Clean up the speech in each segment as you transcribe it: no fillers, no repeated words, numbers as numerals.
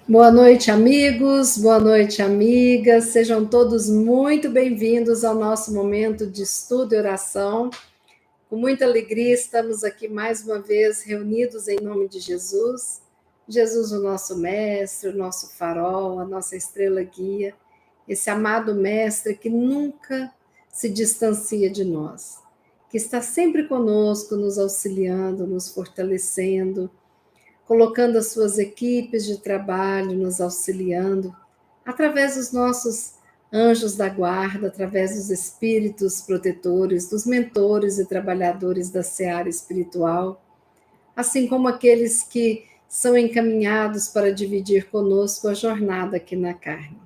Boa noite, amigos, boa noite, amigas. Sejam todos muito bem-vindos ao nosso momento de estudo e oração. Com muita alegria, estamos aqui mais uma vez reunidos em nome de Jesus. Jesus, o nosso mestre, o nosso farol, a nossa estrela guia, esse amado mestre que nunca se distancia de nós, que está sempre conosco, nos auxiliando, nos fortalecendo, colocando as suas equipes de trabalho, nos auxiliando, através dos nossos anjos da guarda, através dos espíritos protetores, dos mentores e trabalhadores da seara espiritual, assim como aqueles que são encaminhados para dividir conosco a jornada aqui na carne.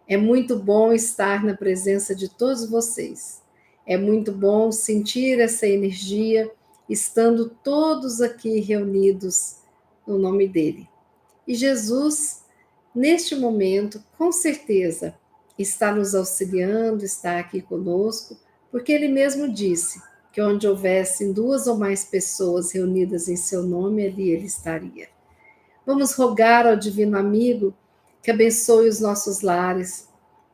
É muito bom estar na presença de todos vocês. É muito bom sentir essa energia, estando todos aqui reunidos no nome dele. E Jesus, neste momento, com certeza, está nos auxiliando, está aqui conosco, porque ele mesmo disse que onde houvessem 2 ou mais pessoas reunidas em seu nome, ali ele estaria. Vamos rogar ao divino amigo que abençoe os nossos lares,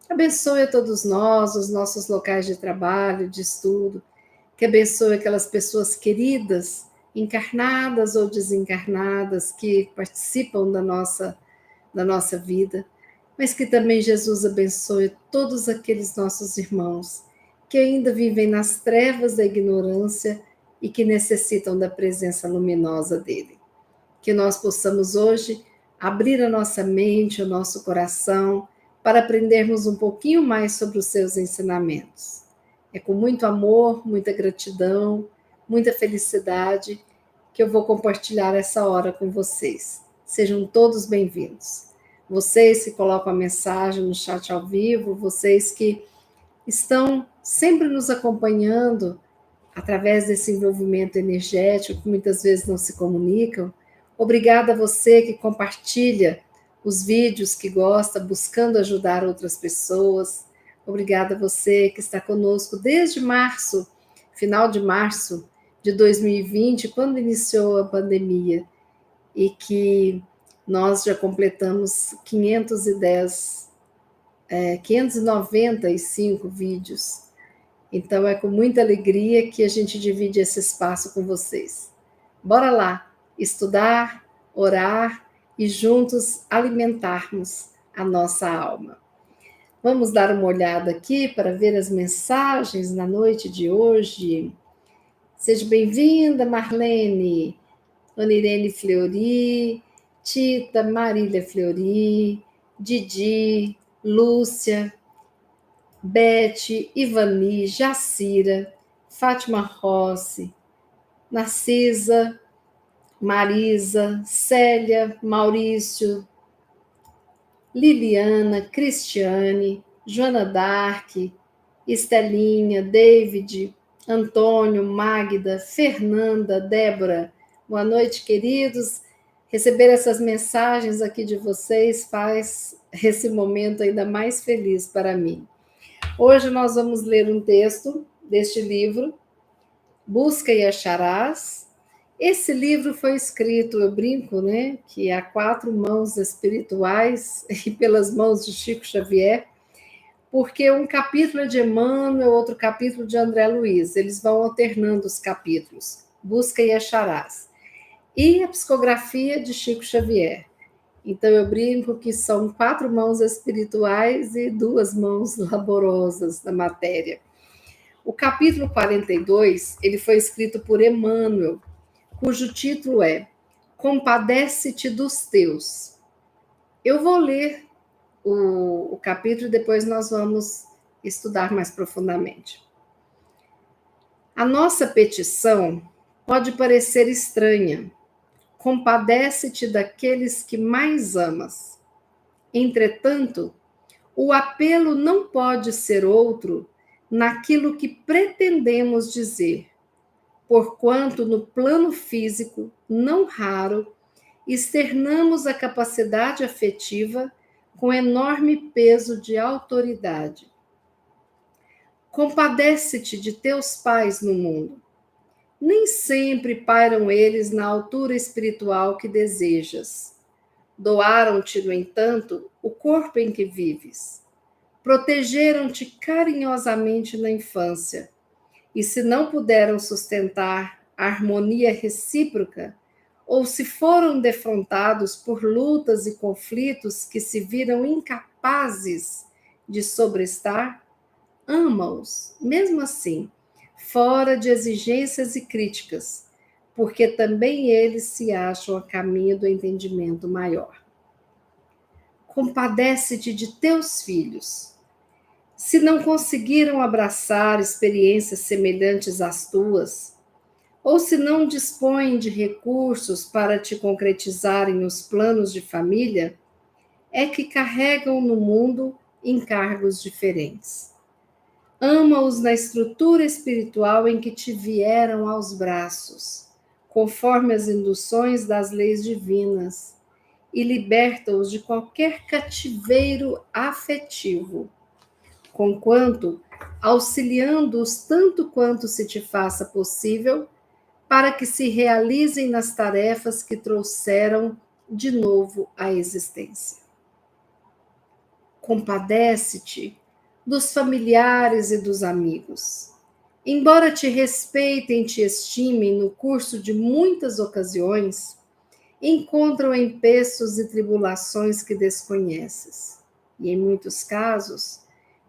abençoe a todos nós, os nossos locais de trabalho, de estudo, que abençoe aquelas pessoas queridas, encarnadas ou desencarnadas, que participam da nossa vida, mas que também Jesus abençoe todos aqueles nossos irmãos que ainda vivem nas trevas da ignorância e que necessitam da presença luminosa dele. Que nós possamos hoje abrir a nossa mente, o nosso coração, para aprendermos um pouquinho mais sobre os seus ensinamentos. É com muito amor, muita gratidão, muita felicidade que eu vou compartilhar essa hora com vocês. Sejam todos bem-vindos. Vocês que colocam a mensagem no chat ao vivo, vocês que estão sempre nos acompanhando através desse envolvimento energético, que muitas vezes não se comunicam. Obrigada a você que compartilha os vídeos, que gosta, buscando ajudar outras pessoas. Obrigada a você que está conosco desde março, final de março de 2020, quando iniciou a pandemia, e que nós já completamos 595 vídeos. Então é com muita alegria que a gente divide esse espaço com vocês. Bora lá, estudar, orar e juntos alimentarmos a nossa alma. Vamos dar uma olhada aqui para ver as mensagens na noite de hoje. Seja bem-vinda, Marlene, Onirene Fleury, Tita, Marília Fleury, Didi, Lúcia, Beth, Ivani, Jacira, Fátima Rossi, Narcisa, Marisa, Célia, Maurício, Liliana, Cristiane, Joana Dark, Estelinha, David, Antônio, Magda, Fernanda, Débora. Boa noite, queridos. Receber essas mensagens aqui de vocês faz esse momento ainda mais feliz para mim. Hoje nós vamos ler um texto deste livro, Busca e Acharás. Esse livro foi escrito, eu brinco, né, que há 4 mãos espirituais e pelas mãos de Chico Xavier, porque um capítulo é de Emmanuel, outro capítulo de André Luiz. Eles vão alternando os capítulos, Busca e Acharás. E a psicografia de Chico Xavier. Então eu brinco que são 4 mãos espirituais e 2 mãos laborosas da matéria. O capítulo 42, ele foi escrito por Emmanuel, cujo título é Compadece-te dos teus. Eu vou ler o capítulo e depois nós vamos estudar mais profundamente. A nossa petição pode parecer estranha. Compadece-te daqueles que mais amas. Entretanto, o apelo não pode ser outro naquilo que pretendemos dizer, porquanto no plano físico, não raro, externamos a capacidade afetiva com enorme peso de autoridade. Compadece-te de teus pais no mundo. Nem sempre pairam eles na altura espiritual que desejas. Doaram-te, no entanto, o corpo em que vives. Protegeram-te carinhosamente na infância. E se não puderam sustentar a harmonia recíproca, ou se foram defrontados por lutas e conflitos que se viram incapazes de sobrestar, ama-os, mesmo assim, fora de exigências e críticas, porque também eles se acham a caminho do entendimento maior. Compadece-te de teus filhos. Se não conseguiram abraçar experiências semelhantes às tuas, ou se não dispõem de recursos para te concretizarem os planos de família, é que carregam no mundo encargos diferentes. Ama-os na estrutura espiritual em que te vieram aos braços, conforme as induções das leis divinas, e liberta-os de qualquer cativeiro afetivo, conquanto auxiliando-os tanto quanto se te faça possível, para que se realizem nas tarefas que trouxeram de novo à existência. Compadece-te dos familiares e dos amigos. Embora te respeitem e te estimem no curso de muitas ocasiões, encontram empeços e tribulações que desconheces. E, em muitos casos,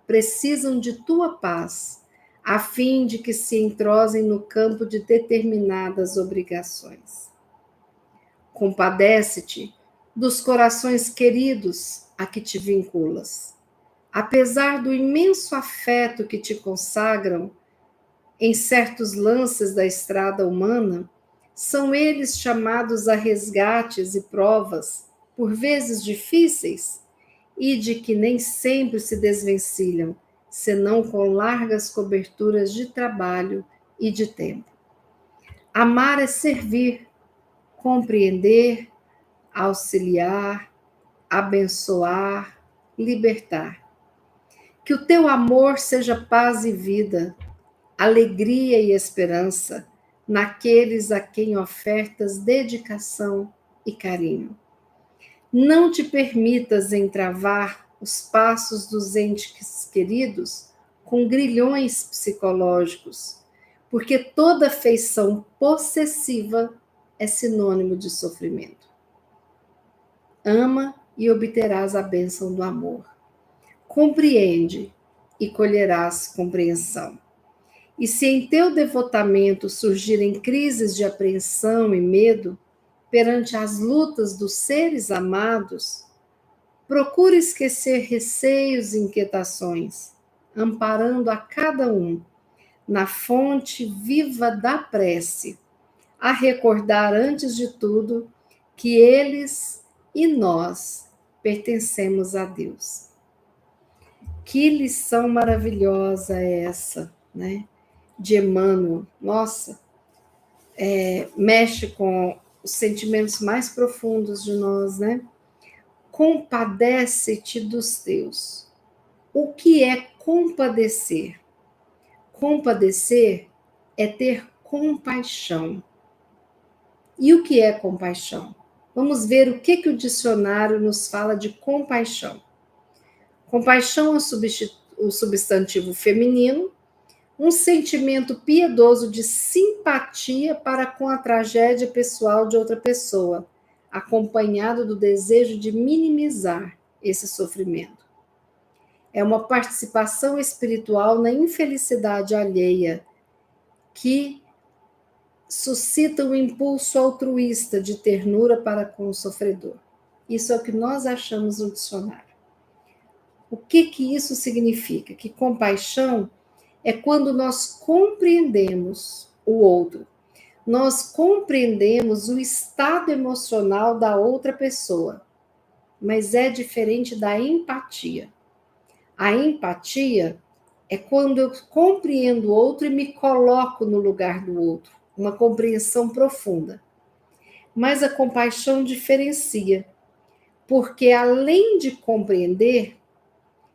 precisam de tua paz, a fim de que se entrosem no campo de determinadas obrigações. Compadece-te dos corações queridos a que te vinculas. Apesar do imenso afeto que te consagram em certos lances da estrada humana, são eles chamados a resgates e provas, por vezes difíceis, e de que nem sempre se desvencilham, senão com largas coberturas de trabalho e de tempo. Amar é servir, compreender, auxiliar, abençoar, libertar. Que o teu amor seja paz e vida, alegria e esperança naqueles a quem ofertas dedicação e carinho. Não te permitas entravar os passos dos entes queridos com grilhões psicológicos, porque toda afeição possessiva é sinônimo de sofrimento. Ama e obterás a bênção do amor. Compreende e colherás compreensão. E se em teu devotamento surgirem crises de apreensão e medo perante as lutas dos seres amados, procure esquecer receios e inquietações, amparando a cada um na fonte viva da prece, a recordar antes de tudo que eles e nós pertencemos a Deus. Que lição maravilhosa é essa, né? De Emmanuel. Nossa, mexe com os sentimentos mais profundos de nós, né? Compadece-te dos teus. O que é compadecer? Compadecer é ter compaixão. E o que é compaixão? Vamos ver o que o dicionário nos fala de compaixão. Compaixão é o substantivo feminino, um sentimento piedoso de simpatia para com a tragédia pessoal de outra pessoa, acompanhado do desejo de minimizar esse sofrimento. É uma participação espiritual na infelicidade alheia que suscita um impulso altruísta de ternura para com o sofredor. Isso é o que nós achamos no dicionário. O que isso significa? Que compaixão é quando nós compreendemos o outro, nós compreendemos o estado emocional da outra pessoa, mas é diferente da empatia. A empatia é quando eu compreendo o outro e me coloco no lugar do outro, uma compreensão profunda. Mas a compaixão diferencia, porque além de compreender,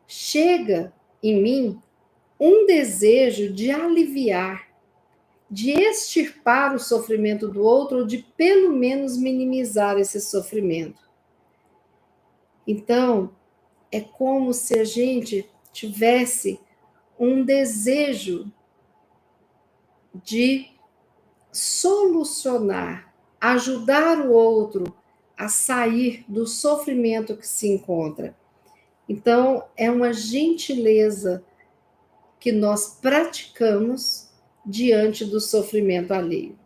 chega em mim um desejo de aliviar, de extirpar o sofrimento do outro, ou de pelo menos minimizar esse sofrimento. Então, é como se a gente tivesse um desejo de solucionar, ajudar o outro a sair do sofrimento que se encontra. Então, é uma gentileza que nós praticamos diante do sofrimento alheio.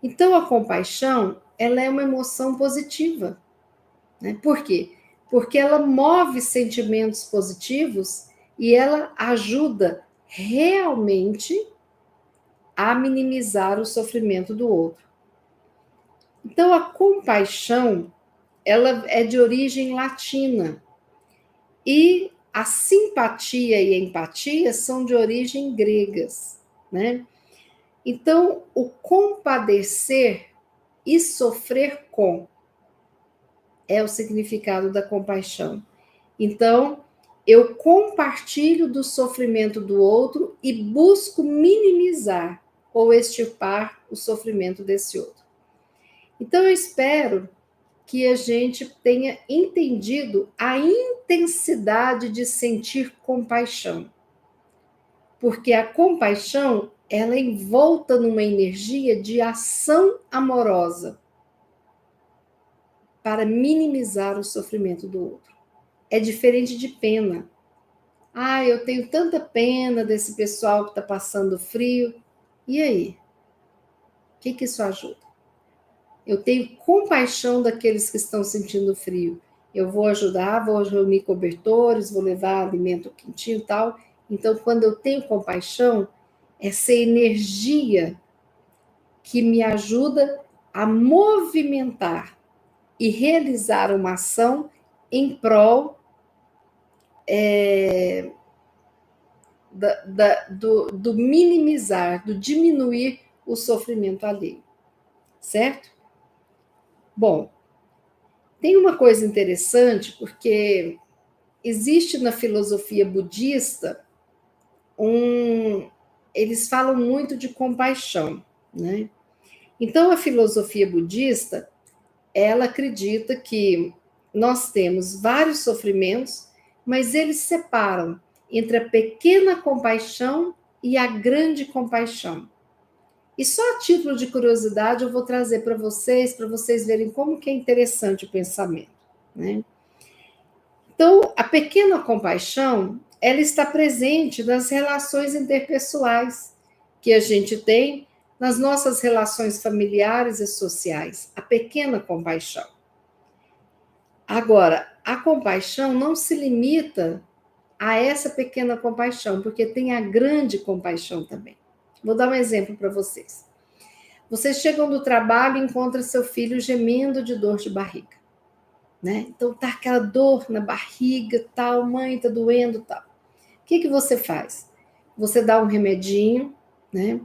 Então, a compaixão, ela é uma emoção positiva, né? Por quê? Porque ela move sentimentos positivos e ela ajuda realmente a minimizar o sofrimento do outro. Então, a compaixão, ela é de origem latina e a simpatia e a empatia são de origem gregas, né? Então, o compadecer e sofrer com é o significado da compaixão. Então, eu compartilho do sofrimento do outro e busco minimizar ou extirpar o sofrimento desse outro. Então, eu espero que a gente tenha entendido a intensidade de sentir compaixão. Porque a compaixão, ela é envolta numa energia de ação amorosa para minimizar o sofrimento do outro. É diferente de pena. Ah, eu tenho tanta pena desse pessoal que está passando frio. E aí? O que isso ajuda? Eu tenho compaixão daqueles que estão sentindo frio. Eu vou ajudar, vou reunir cobertores, vou levar alimento quentinho e tal. Então, quando eu tenho compaixão, essa energia que me ajuda a movimentar e realizar uma ação em prol do minimizar, do diminuir o sofrimento alheio, certo? Bom, tem uma coisa interessante, porque existe na filosofia budista eles falam muito de compaixão, né? Então, a filosofia budista, ela acredita que nós temos vários sofrimentos, mas eles separam entre a pequena compaixão e a grande compaixão. E só a título de curiosidade eu vou trazer para vocês verem como que é interessante o pensamento, né? Então, a pequena compaixão, ela está presente nas relações interpessoais que a gente tem, nas nossas relações familiares e sociais, a pequena compaixão. Agora, a compaixão não se limita a essa pequena compaixão, porque tem a grande compaixão também. Vou dar um exemplo para vocês. Vocês chegam do trabalho e encontram seu filho gemendo de dor de barriga, né? Então tá aquela dor na barriga, tal, mãe tá doendo, tal. O que você faz? Você dá um remedinho, né?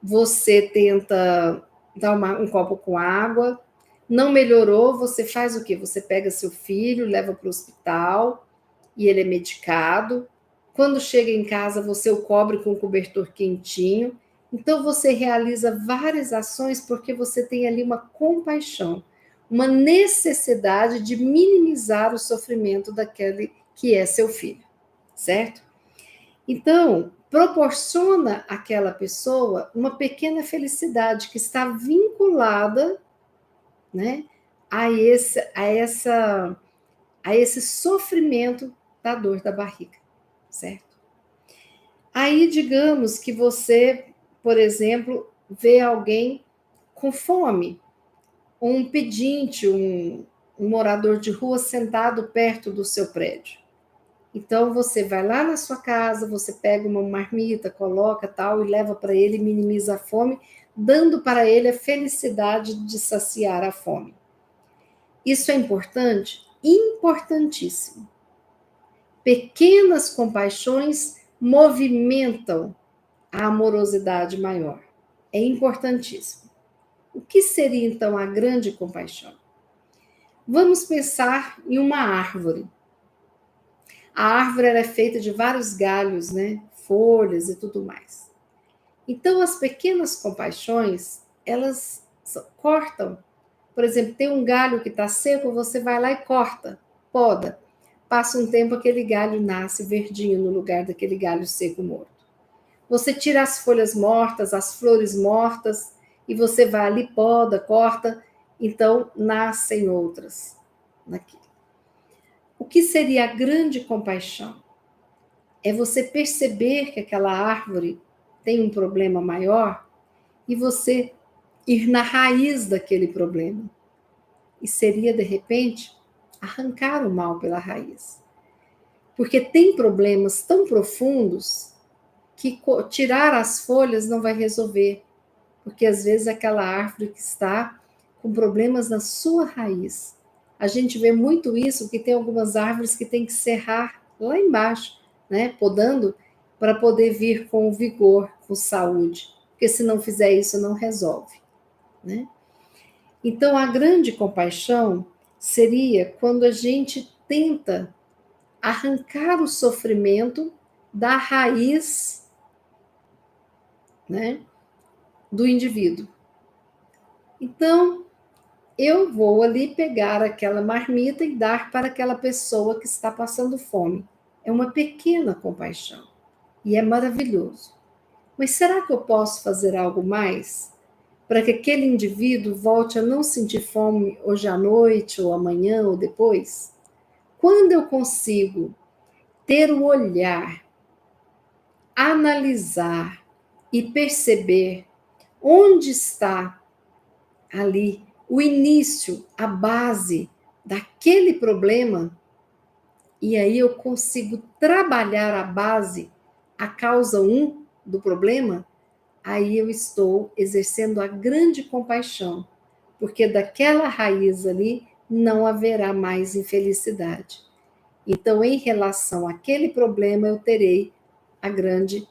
Você tenta dar um copo com água. Não melhorou, você faz o quê? Você pega seu filho, leva para o hospital e ele é medicado. Quando chega em casa, você o cobre com um cobertor quentinho. Então, você realiza várias ações porque você tem ali uma compaixão, uma necessidade de minimizar o sofrimento daquele que é seu filho, certo? Então, proporciona àquela pessoa uma pequena felicidade que está vinculada, né, a esse sofrimento da dor da barriga, certo? Aí, digamos que você, por exemplo, vê alguém com fome, um pedinte, um morador de rua sentado perto do seu prédio. Então, você vai lá na sua casa, você pega uma marmita, coloca tal e leva para ele, minimiza a fome, dando para ele a felicidade de saciar a fome. Isso é importante? Importantíssimo. Pequenas compaixões movimentam a amorosidade maior. É importantíssimo. O que seria então a grande compaixão? Vamos pensar em uma árvore. A árvore é feita de vários galhos, né? Folhas e tudo mais. Então, as pequenas compaixões, elas cortam Por exemplo, tem um galho que está seco, você vai lá e corta, poda. Passa um tempo, aquele galho nasce verdinho no lugar daquele galho seco morto. Você tira as folhas mortas, as flores mortas, e você vai ali, poda, corta, então nascem outras naquilo. O que seria a grande compaixão? É você perceber que aquela árvore tem um problema maior e você ir na raiz daquele problema. E seria, de repente, arrancar o mal pela raiz. Porque tem problemas tão profundos que tirar as folhas não vai resolver. Porque às vezes aquela árvore que está com problemas na sua raiz. A gente vê muito isso, que tem algumas árvores que tem que serrar lá embaixo, né? Podando, para poder vir com vigor, com saúde. Porque se não fizer isso, não resolve, né? Então, a grande compaixão seria quando a gente tenta arrancar o sofrimento da raiz, né, do indivíduo. Então, eu vou ali pegar aquela marmita e dar para aquela pessoa que está passando fome. É uma pequena compaixão e é maravilhoso. Mas será que eu posso fazer algo mais para que aquele indivíduo volte a não sentir fome hoje à noite, ou amanhã, ou depois? Quando eu consigo ter o olhar, analisar e perceber onde está ali o início, a base daquele problema, e aí eu consigo trabalhar a base, a causa do problema, aí eu estou exercendo a grande compaixão, porque daquela raiz ali não haverá mais infelicidade. Então, em relação àquele problema, eu terei a grande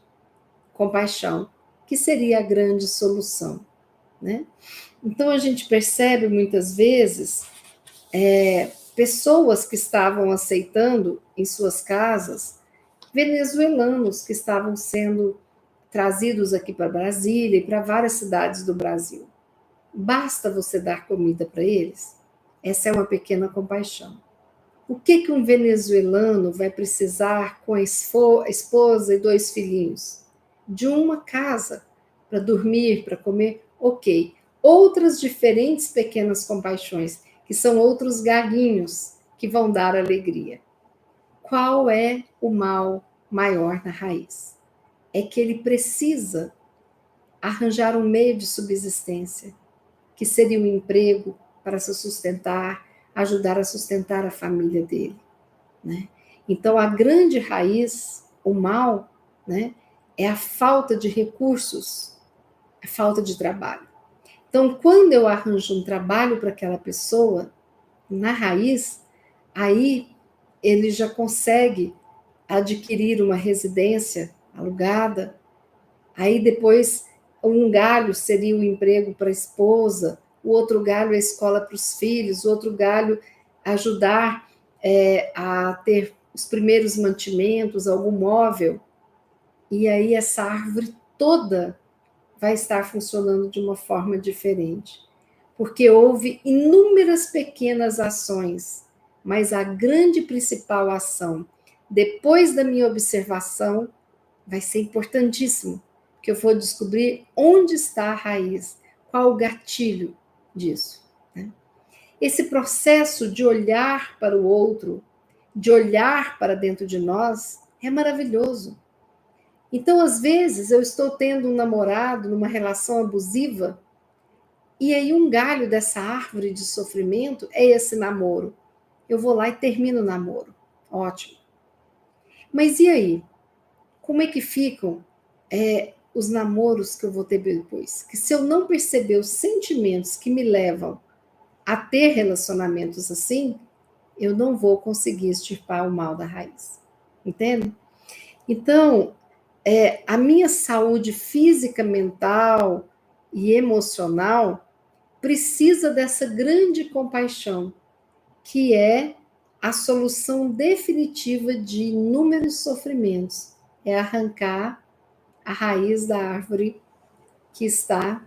compaixão, que seria a grande solução, né? Então, a gente percebe muitas vezes pessoas que estavam aceitando em suas casas venezuelanos que estavam sendo trazidos aqui para Brasília e para várias cidades do Brasil. Basta você dar comida para eles? Essa é uma pequena compaixão. O que um venezuelano vai precisar com a esposa e 2 filhinhos? De uma casa para dormir, para comer? Ok. Outras diferentes pequenas compaixões, que são outros galinhos que vão dar alegria. Qual é o mal maior na raiz? É que ele precisa arranjar um meio de subsistência, que seria um emprego para se sustentar, ajudar a sustentar a família dele, né? Então, a grande raiz, o mal, né, é a falta de recursos, a falta de trabalho. Então, quando eu arranjo um trabalho para aquela pessoa, na raiz, aí ele já consegue adquirir uma residência alugada, aí depois um galho seria o emprego para a esposa, o outro galho é a escola para os filhos, o outro galho ajudar a ter os primeiros mantimentos, algum móvel, e aí essa árvore toda vai estar funcionando de uma forma diferente. Porque houve inúmeras pequenas ações, mas a grande principal ação, depois da minha observação, vai ser importantíssimo, que eu vou descobrir onde está a raiz, qual o gatilho disso, né? Esse processo de olhar para o outro, de olhar para dentro de nós, é maravilhoso. Então, às vezes, eu estou tendo um namorado numa relação abusiva, e aí um galho dessa árvore de sofrimento é esse namoro. Eu vou lá e termino o namoro. Ótimo. Mas e aí? Como é que ficam os namoros que eu vou ter depois? Que se eu não perceber os sentimentos que me levam a ter relacionamentos assim, eu não vou conseguir extirpar o mal da raiz. Entende? Então, a minha saúde física, mental e emocional precisa dessa grande compaixão, que é a solução definitiva de inúmeros sofrimentos. É arrancar a raiz da árvore que está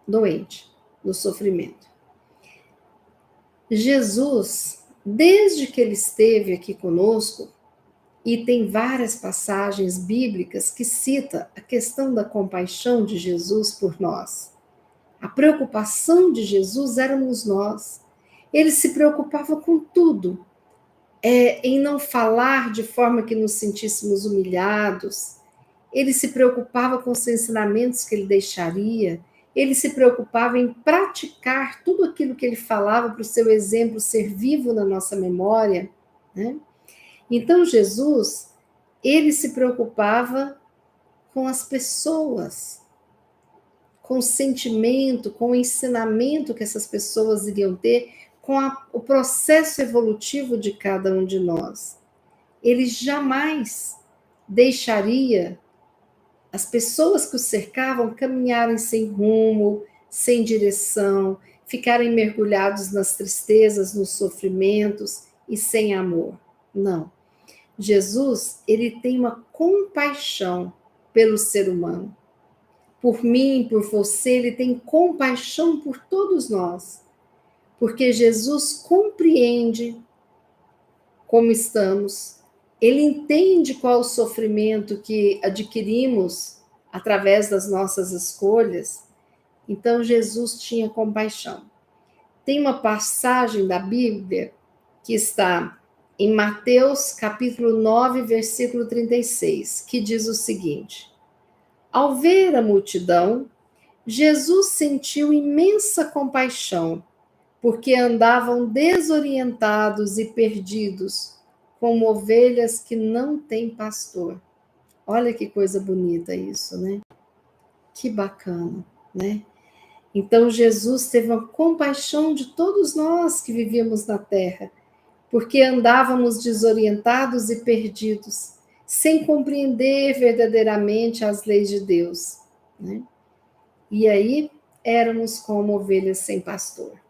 doente, no sofrimento. Jesus, desde que ele esteve aqui conosco, e tem várias passagens bíblicas que cita a questão da compaixão de Jesus por nós. A preocupação de Jesus éramos nós. Ele se preocupava com tudo, em não falar de forma que nos sentíssemos humilhados. Ele se preocupava com os ensinamentos que ele deixaria. Ele se preocupava em praticar tudo aquilo que ele falava para o seu exemplo ser vivo na nossa memória, né? Então, Jesus, ele se preocupava com as pessoas, com o sentimento, com o ensinamento que essas pessoas iriam ter, com o processo evolutivo de cada um de nós. Ele jamais deixaria as pessoas que o cercavam caminharem sem rumo, sem direção, ficarem mergulhados nas tristezas, nos sofrimentos e sem amor. Não. Jesus, ele tem uma compaixão pelo ser humano. Por mim, por você, ele tem compaixão por todos nós. Porque Jesus compreende como estamos, ele entende qual o sofrimento que adquirimos através das nossas escolhas. Então, Jesus tinha compaixão. Tem uma passagem da Bíblia que está em Mateus, capítulo 9, versículo 36, que diz o seguinte: ao ver a multidão, Jesus sentiu imensa compaixão, porque andavam desorientados e perdidos, como ovelhas que não têm pastor. Olha que coisa bonita isso, né? Que bacana, né? Então Jesus teve uma compaixão de todos nós que vivíamos na terra, porque andávamos desorientados e perdidos, sem compreender verdadeiramente as leis de Deus, né? E aí éramos como ovelhas sem pastor.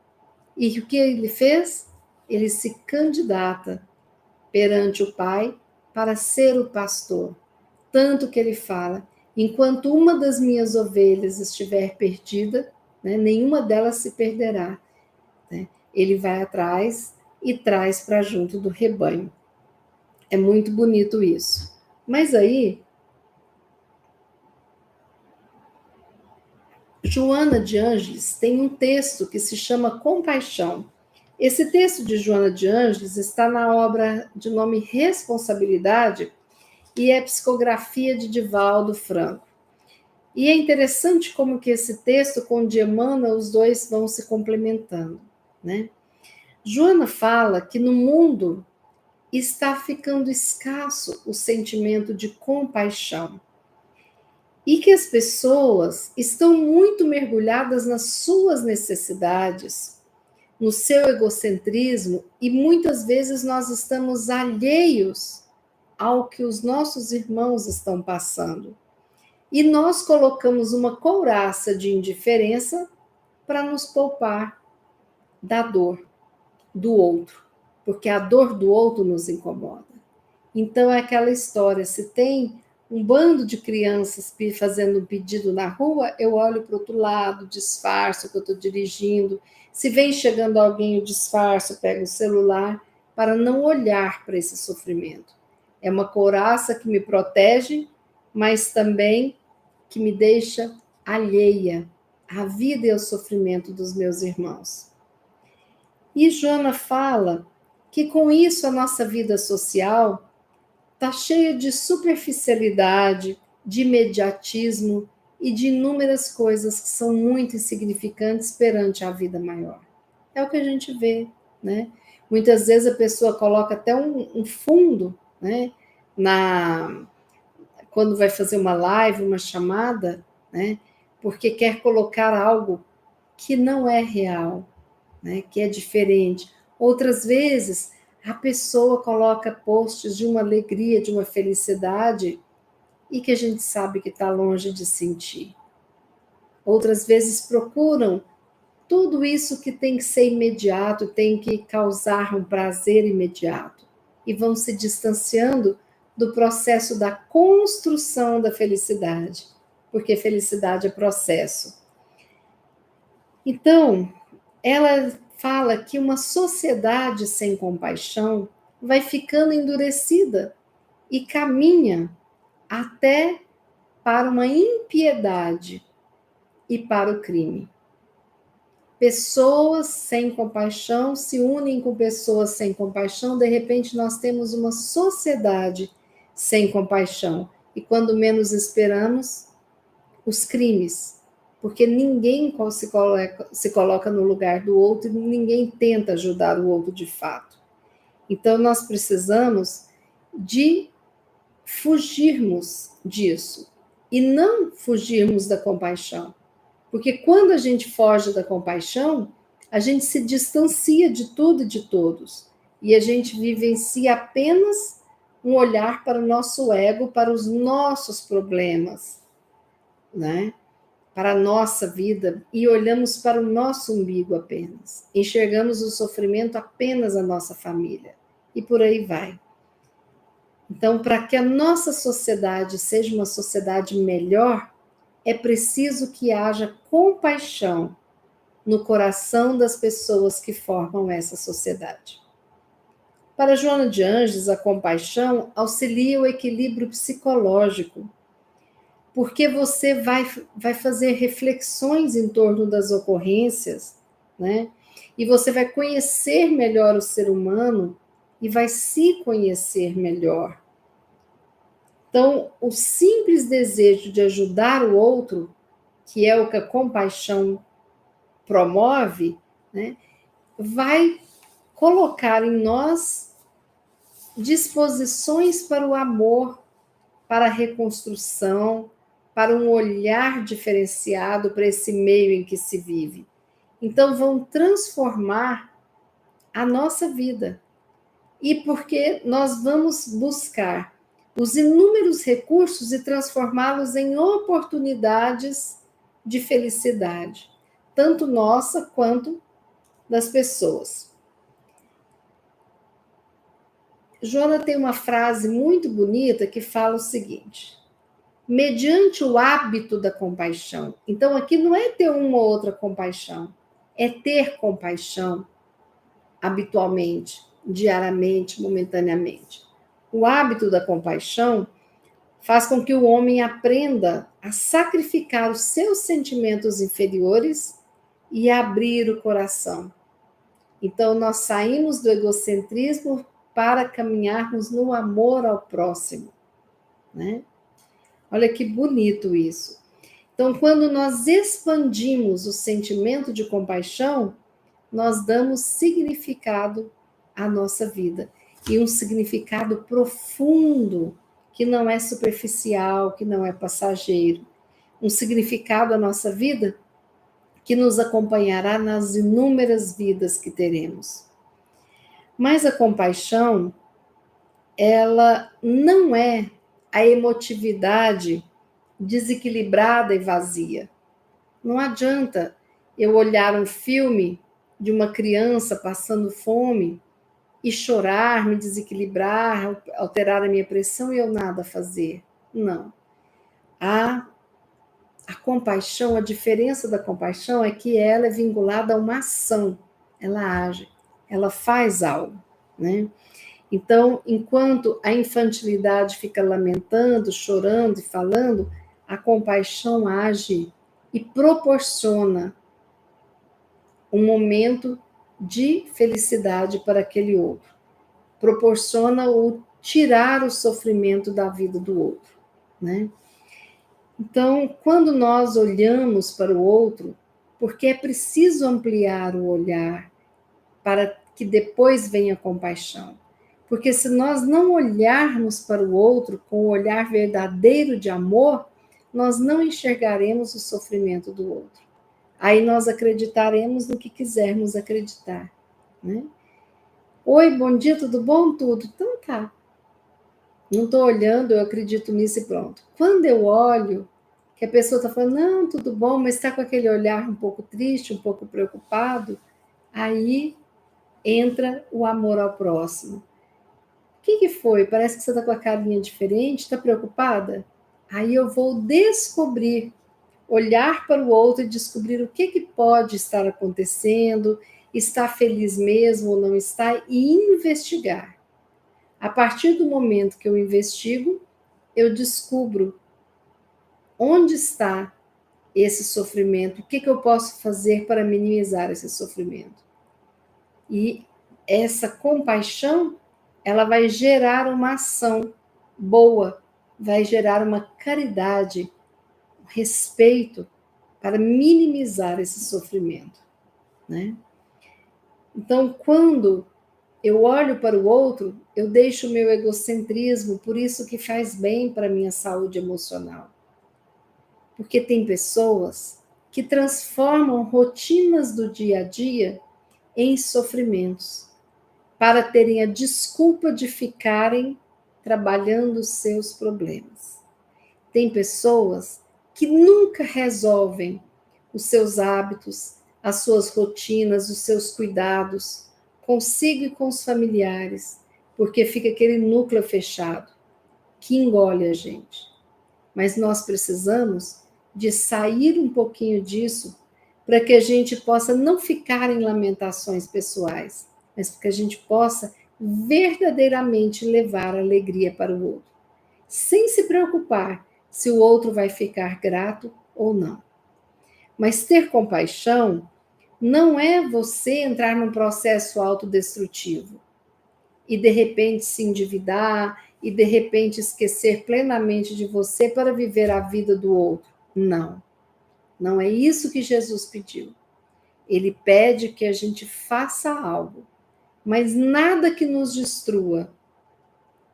E o que ele fez? Ele se candidata perante o Pai para ser o pastor. Tanto que ele fala: enquanto uma das minhas ovelhas estiver perdida, né, nenhuma delas se perderá, né? Ele vai atrás e traz para junto do rebanho. É muito bonito isso. Mas aí, Joana de Ângeles tem um texto que se chama Compaixão. Esse texto de Joana de Ângeles está na obra de nome Responsabilidade e é psicografia de Divaldo Franco. E é interessante como que esse texto com o de Emmanuel, os dois vão se complementando, né? Joana fala que no mundo está ficando escasso o sentimento de compaixão e que as pessoas estão muito mergulhadas nas suas necessidades, no seu egocentrismo, e muitas vezes nós estamos alheios ao que os nossos irmãos estão passando. E nós colocamos uma couraça de indiferença para nos poupar da dor do outro, porque a dor do outro nos incomoda. Então é aquela história, se tem um bando de crianças fazendo um pedido na rua, eu olho para o outro lado, disfarço que eu estou dirigindo. Se vem chegando alguém, eu disfarço, pego o celular para não olhar para esse sofrimento. É uma couraça que me protege, mas também que me deixa alheia à vida e ao sofrimento dos meus irmãos. E Joana fala que com isso a nossa vida social está cheia de superficialidade, de imediatismo e de inúmeras coisas que são muito insignificantes perante a vida maior. É o que a gente vê, né? Muitas vezes a pessoa coloca até um fundo, né? Quando vai fazer uma live, uma chamada, né? Porque quer colocar algo que não é real, né? Que é diferente. Outras vezes a pessoa coloca posts de uma alegria, de uma felicidade, e que a gente sabe que está longe de sentir. Outras vezes procuram tudo isso que tem que ser imediato, tem que causar um prazer imediato, e vão se distanciando do processo da construção da felicidade, porque felicidade é processo. Então, ela fala que uma sociedade sem compaixão vai ficando endurecida e caminha até para uma impiedade e para o crime. Pessoas sem compaixão se unem com pessoas sem compaixão, de repente nós temos uma sociedade sem compaixão. E quando menos esperamos, os crimes. Porque ninguém se coloca no lugar do outro e ninguém tenta ajudar o outro de fato. Então nós precisamos de fugirmos disso e não fugirmos da compaixão. Porque quando a gente foge da compaixão, a gente se distancia de tudo e de todos. E a gente vivencia apenas um olhar para o nosso ego, para os nossos problemas, né? Para a nossa vida, e olhamos para o nosso umbigo apenas. Enxergamos o sofrimento apenas da nossa família. E por aí vai. Então, para que a nossa sociedade seja uma sociedade melhor, é preciso que haja compaixão no coração das pessoas que formam essa sociedade. Para Joana de Ângeles, a compaixão auxilia o equilíbrio psicológico, porque você vai fazer reflexões em torno das ocorrências, né? E você vai conhecer melhor o ser humano e vai se conhecer melhor. Então, o simples desejo de ajudar o outro, que é o que a compaixão promove, né, vai colocar em nós disposições para o amor, para a reconstrução, para um olhar diferenciado para esse meio em que se vive. Então, vão transformar a nossa vida. E porque nós vamos buscar os inúmeros recursos e transformá-los em oportunidades de felicidade, tanto nossa quanto das pessoas. Joana tem uma frase muito bonita que fala o seguinte: mediante o hábito da compaixão. Então, aqui não é ter uma ou outra compaixão, é ter compaixão habitualmente, diariamente, momentaneamente. O hábito da compaixão faz com que o homem aprenda a sacrificar os seus sentimentos inferiores e abrir o coração. Então, nós saímos do egocentrismo para caminharmos no amor ao próximo, né? Olha que bonito isso. Então, quando nós expandimos o sentimento de compaixão, nós damos significado à nossa vida. E um significado profundo, que não é superficial, que não é passageiro. Um significado à nossa vida que nos acompanhará nas inúmeras vidas que teremos. Mas a compaixão, ela não é a emotividade desequilibrada e vazia. Não adianta eu olhar um filme de uma criança passando fome e chorar, me desequilibrar, alterar a minha pressão e eu nada fazer. Não. A compaixão, a diferença da compaixão é que ela é vinculada a uma ação. Ela age, ela faz algo, né? Então, enquanto a infantilidade fica lamentando, chorando e falando, a compaixão age e proporciona um momento de felicidade para aquele outro. Proporciona o tirar o sofrimento da vida do outro, né? Então, quando nós olhamos para o outro, porque é preciso ampliar o olhar para que depois venha a compaixão. Porque se nós não olharmos para o outro com o olhar verdadeiro de amor, nós não enxergaremos o sofrimento do outro. Aí nós acreditaremos no que quisermos acreditar, né? Oi, bom dia, tudo bom? Tudo. Então tá. Não estou olhando, eu acredito nisso e pronto. Quando eu olho que a pessoa está falando, não, tudo bom, mas está com aquele olhar um pouco triste, um pouco preocupado, aí entra o amor ao próximo. O que foi? Parece que você está com a carinha diferente, está preocupada? Aí eu vou descobrir, olhar para o outro e descobrir o que pode estar acontecendo está feliz mesmo ou não está, e investigar. A partir do momento que eu investigo, eu descubro onde está esse sofrimento, o que eu posso fazer para minimizar esse sofrimento. E essa compaixão, ela vai gerar uma ação boa, vai gerar uma caridade, um respeito para minimizar esse sofrimento, né? Então, quando eu olho para o outro, eu deixo o meu egocentrismo, por isso que faz bem para a minha saúde emocional. Porque tem pessoas que transformam rotinas do dia a dia em sofrimentos, para terem a desculpa de ficarem trabalhando os seus problemas. Tem pessoas que nunca resolvem os seus hábitos, as suas rotinas, os seus cuidados, consigo e com os familiares, porque fica aquele núcleo fechado que engole a gente. Mas nós precisamos de sair um pouquinho disso para que a gente possa não ficar em lamentações pessoais, mas para que a gente possa verdadeiramente levar alegria para o outro, sem se preocupar se o outro vai ficar grato ou não. Mas ter compaixão não é você entrar num processo autodestrutivo e de repente se endividar e de repente esquecer plenamente de você para viver a vida do outro. Não, não é isso que Jesus pediu. Ele pede que a gente faça algo, mas nada que nos destrua,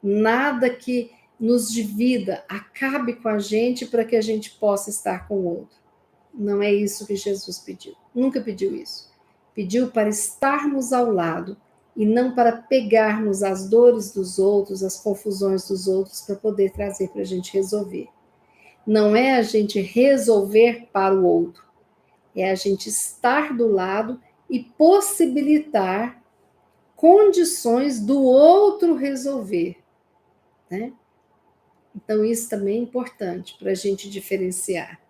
nada que nos divida, acabe com a gente para que a gente possa estar com o outro. Não é isso que Jesus pediu. Nunca pediu isso. Pediu para estarmos ao lado e não para pegarmos as dores dos outros, as confusões dos outros, para poder trazer para a gente resolver. Não é a gente resolver para o outro, é a gente estar do lado e possibilitar condições do outro resolver, né? Então, isso também é importante para a gente diferenciar.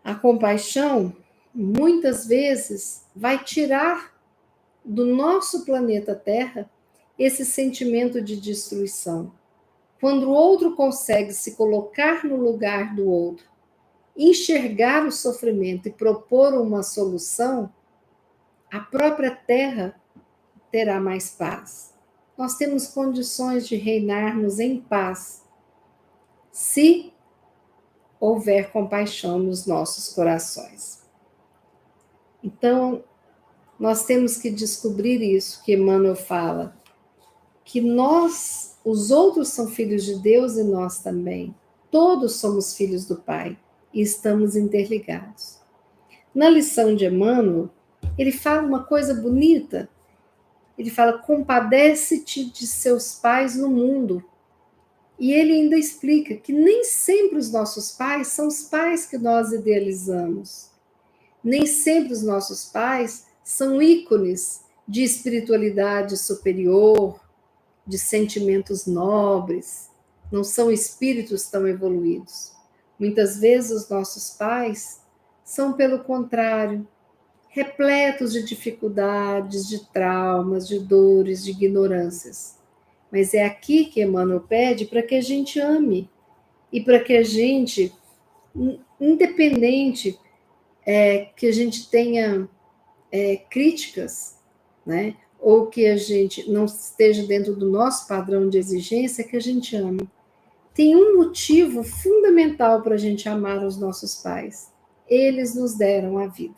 A compaixão, muitas vezes, vai tirar do nosso planeta Terra esse sentimento de destruição. Quando o outro consegue se colocar no lugar do outro, enxergar o sofrimento e propor uma solução, a própria Terra terá mais paz. Nós temos condições de reinarmos em paz, se houver compaixão nos nossos corações. Então, nós temos que descobrir isso que Emmanuel fala, que nós, os outros são filhos de Deus e nós também. Todos somos filhos do Pai e estamos interligados. Na lição de Emmanuel, ele fala uma coisa bonita. Ele fala: compadece-te de seus pais no mundo. E ele ainda explica que nem sempre os nossos pais são os pais que nós idealizamos. Nem sempre os nossos pais são ícones de espiritualidade superior, de sentimentos nobres, não são espíritos tão evoluídos. Muitas vezes os nossos pais são, pelo contrário, repletos de dificuldades, de traumas, de dores, de ignorâncias. Mas é aqui que Emmanuel pede para que a gente ame e para que a gente, independente, que a gente tenha críticas, né? Ou que a gente não esteja dentro do nosso padrão de exigência, que a gente ame. Tem um motivo fundamental para a gente amar os nossos pais. Eles nos deram a vida.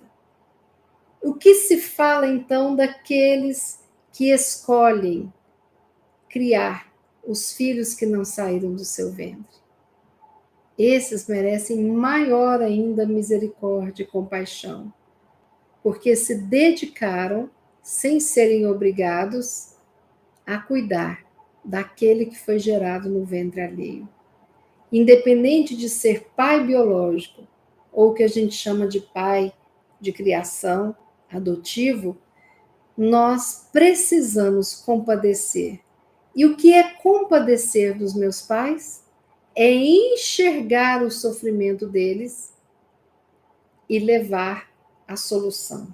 O que se fala, então, daqueles que escolhem criar os filhos que não saíram do seu ventre? Esses merecem maior ainda misericórdia e compaixão, porque se dedicaram, sem serem obrigados, a cuidar daquele que foi gerado no ventre alheio. Independente de ser pai biológico, ou o que a gente chama de pai de criação, adotivo, nós precisamos compadecer. E o que é compadecer dos meus pais? É enxergar o sofrimento deles e levar a solução.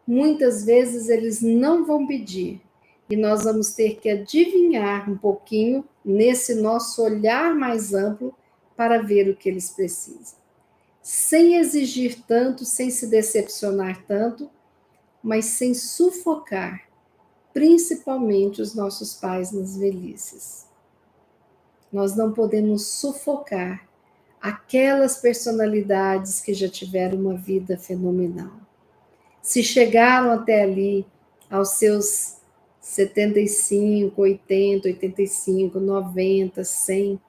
muitas vezes eles não vão pedir. E nós vamos ter que adivinhar um pouquinho nesse nosso olhar mais amplo para ver o que eles precisam. Sem exigir tanto, sem se decepcionar tanto, mas sem sufocar, principalmente os nossos pais nas velhices. Nós não podemos sufocar aquelas personalidades que já tiveram uma vida fenomenal. Se chegaram até ali aos seus 75, 80, 85, 90, 100,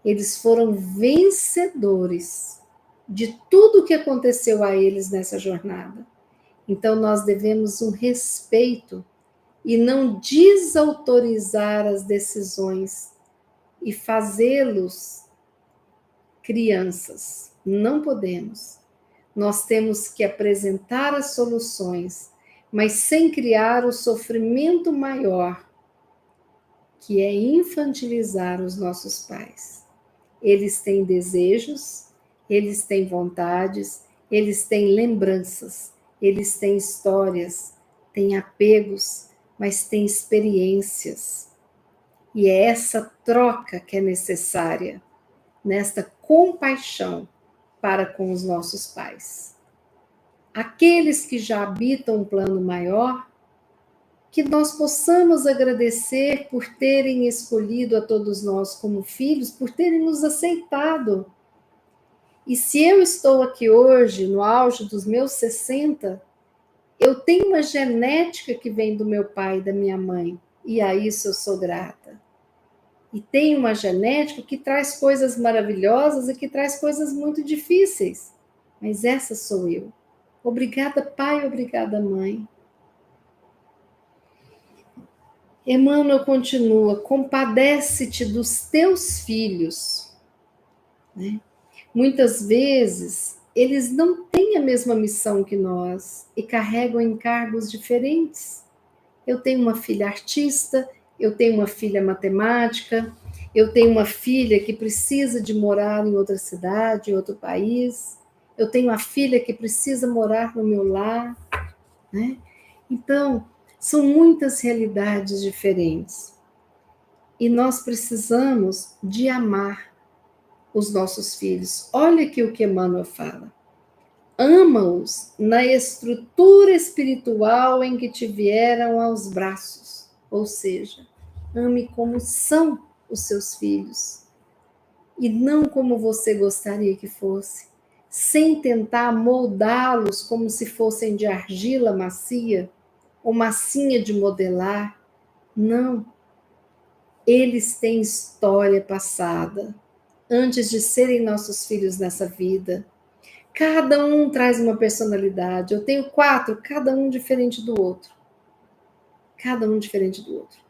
eles foram vencedores de tudo que aconteceu a eles nessa jornada. Então nós devemos um respeito e não desautorizar as decisões e fazê-los crianças. Não podemos. Nós temos que apresentar as soluções, mas sem criar o sofrimento maior, que é infantilizar os nossos pais. Eles têm desejos, eles têm vontades, eles têm lembranças, eles têm histórias, têm apegos, mas têm experiências. E é essa troca que é necessária, nesta compaixão para com os nossos pais. Aqueles que já habitam um plano maior, que nós possamos agradecer por terem escolhido a todos nós como filhos, por terem nos aceitado. E se eu estou aqui hoje, no auge dos meus 60, eu tenho uma genética que vem do meu pai e da minha mãe, e a isso eu sou grata. E tem uma genética que traz coisas maravilhosas e que traz coisas muito difíceis. Mas essa sou eu. Obrigada, pai, obrigada, mãe. Emmanuel continua: compadece-te dos teus filhos. Né? Muitas vezes, eles não têm a mesma missão que nós e carregam encargos diferentes. Eu tenho uma filha artista, eu tenho uma filha matemática, eu tenho uma filha que precisa de morar em outra cidade, em outro país, eu tenho uma filha que precisa morar no meu lar, né? Então, são muitas realidades diferentes. E nós precisamos de amar os nossos filhos. Olha aqui o que Emmanuel fala. Ama-os na estrutura espiritual em que te vieram aos braços. Ou seja, ame como são os seus filhos e não como você gostaria que fosse, sem tentar moldá-los como se fossem de argila macia ou massinha de modelar. Não. Eles têm história passada antes de serem nossos filhos nessa vida. Cada um traz uma personalidade. Eu tenho 4, cada um diferente do outro. Cada um diferente do outro.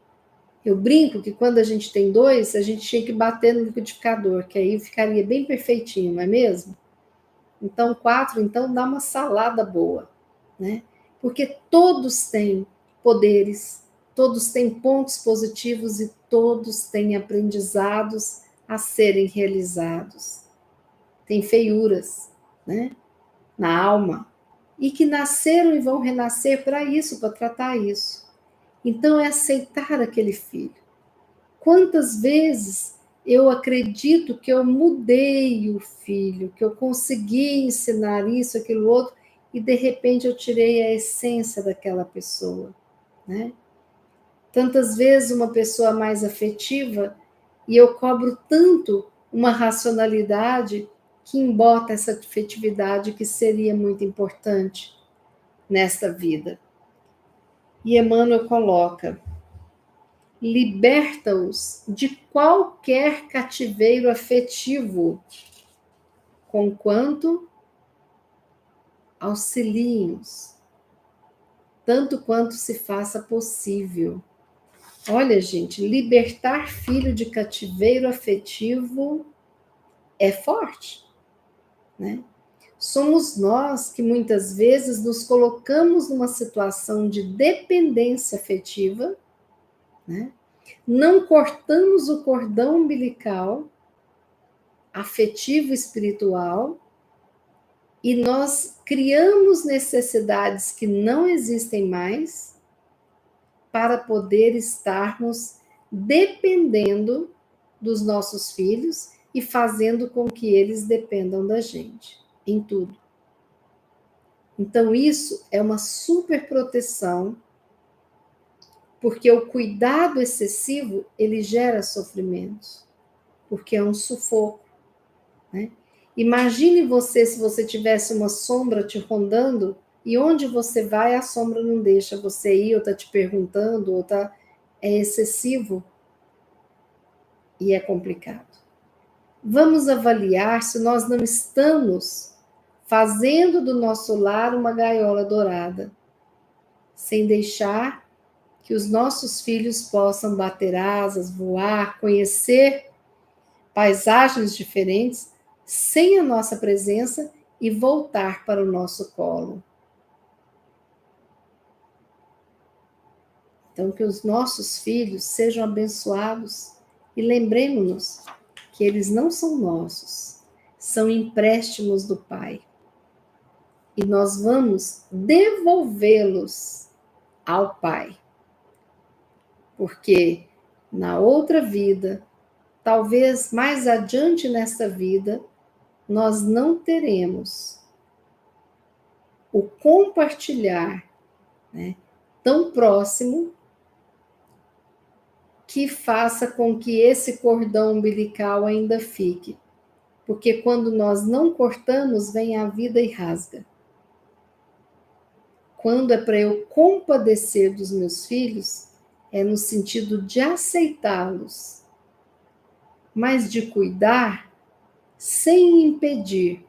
Eu brinco que quando a gente tem 2, a gente tinha que bater no liquidificador, que aí ficaria bem perfeitinho, não é mesmo? Então, 4, então dá uma salada boa, né? Porque todos têm poderes, todos têm pontos positivos e todos têm aprendizados a serem realizados. Tem feiuras, né? Na alma, e que nasceram e vão renascer para isso, para tratar isso. Então é aceitar aquele filho. Quantas vezes eu acredito que eu mudei o filho, que eu consegui ensinar isso, aquilo outro, e de repente eu tirei a essência daquela pessoa, né? Tantas vezes uma pessoa mais afetiva e eu cobro tanto uma racionalidade que embota essa afetividade que seria muito importante nesta vida. E Emmanuel coloca: liberta-os de qualquer cativeiro afetivo, conquanto auxiliem-os, tanto quanto se faça possível. Olha, gente, libertar filho de cativeiro afetivo é forte, né? Somos nós que muitas vezes nos colocamos numa situação de dependência afetiva, né? Não cortamos o cordão umbilical afetivo espiritual e nós criamos necessidades que não existem mais para poder estarmos dependendo dos nossos filhos e fazendo com que eles dependam da gente em tudo. Então, isso é uma super proteção, porque o cuidado excessivo, ele gera sofrimentos, porque é um sufoco, né? Imagine você se você tivesse uma sombra te rondando e onde você vai, a sombra não deixa você ir, ou está te perguntando, ou tá... É excessivo e é complicado. Vamos avaliar se nós não estamos fazendo do nosso lar uma gaiola dourada, sem deixar que os nossos filhos possam bater asas, voar, conhecer paisagens diferentes, sem a nossa presença e voltar para o nosso colo. Então, que os nossos filhos sejam abençoados e lembremos-nos que eles não são nossos, são empréstimos do Pai. E nós vamos devolvê-los ao Pai. Porque na outra vida, talvez mais adiante nesta vida, nós não teremos o compartilhar, né, tão próximo que faça com que esse cordão umbilical ainda fique. Porque quando nós não cortamos, vem a vida e rasga. Quando é para eu compadecer dos meus filhos, é no sentido de aceitá-los, mas de cuidar sem impedir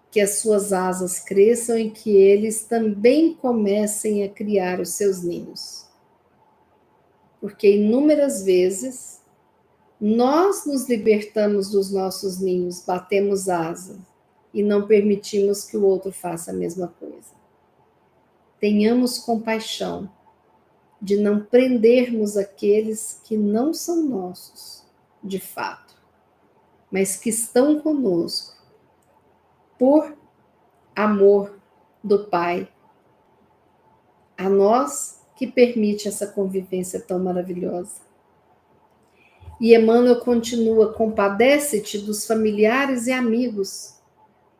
que as suas asas cresçam e que eles também comecem a criar os seus ninhos. Porque inúmeras vezes nós nos libertamos dos nossos ninhos, batemos asas e não permitimos que o outro faça a mesma coisa. Tenhamos compaixão de não prendermos aqueles que não são nossos, de fato, mas que estão conosco por amor do Pai, a nós que permite essa convivência tão maravilhosa. E Emmanuel continua: compadece-te dos familiares e amigos,